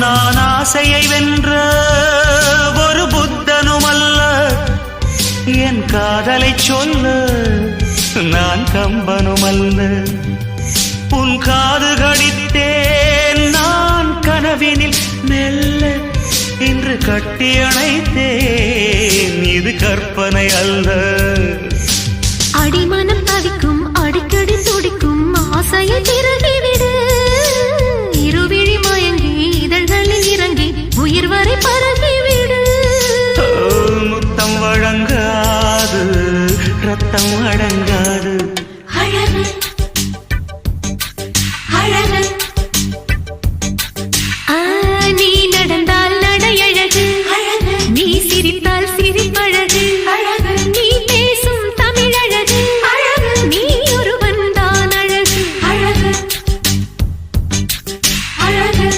நான் ஆசையை வென்ற ஒரு புத்தனும் அல்ல, என் காதலை சொல்ல நான் கம்பனும் அல்ல. உன் காது கடித்தேன் நான் கனவினில் மெல்ல, இன்று கட்டி அணைத்தேன் இது கற்பனை அல்ல. அடிமன